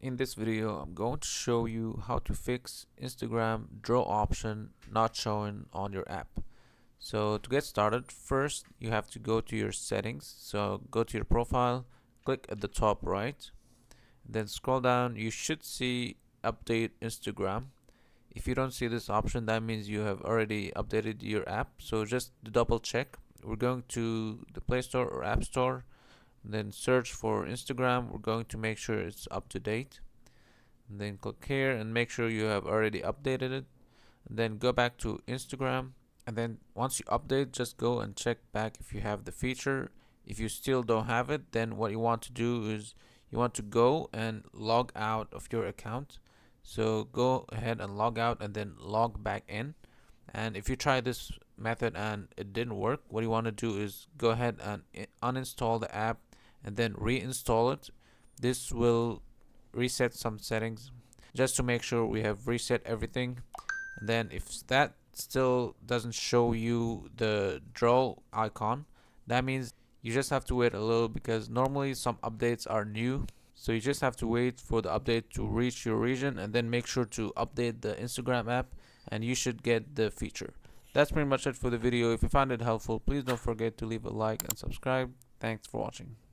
In this video, I'm going to show you how to fix Instagram draw option not showing on your app. So to get started, first you have to go to your settings. So go to your profile, click at the top right, then scroll down. You should see update Instagram. If you don't see this option, that means you have already updated your app. So just double check. We're going to the Play Store or App Store, then search for Instagram. We're going to make sure it's up to date. And then click here and make sure you have already updated it. And then go back to Instagram. And then once you update, just go and check back if you have the feature. If you still don't have it, then what you want to do is you want to go and log out of your account. So go ahead and log out and then log back in. And if you try this method and it didn't work, what you want to do is go ahead and uninstall the app and then reinstall it. This will reset some settings just to make sure we have reset everything. And then if that still doesn't show you the draw icon, that means you just have to wait a little, because normally some updates are new. So you just have to wait for the update to reach your region and then make sure to update the Instagram app and you should get the feature. That's pretty much it for the video. If you found it helpful, please don't forget to leave a like and subscribe. Thanks for watching.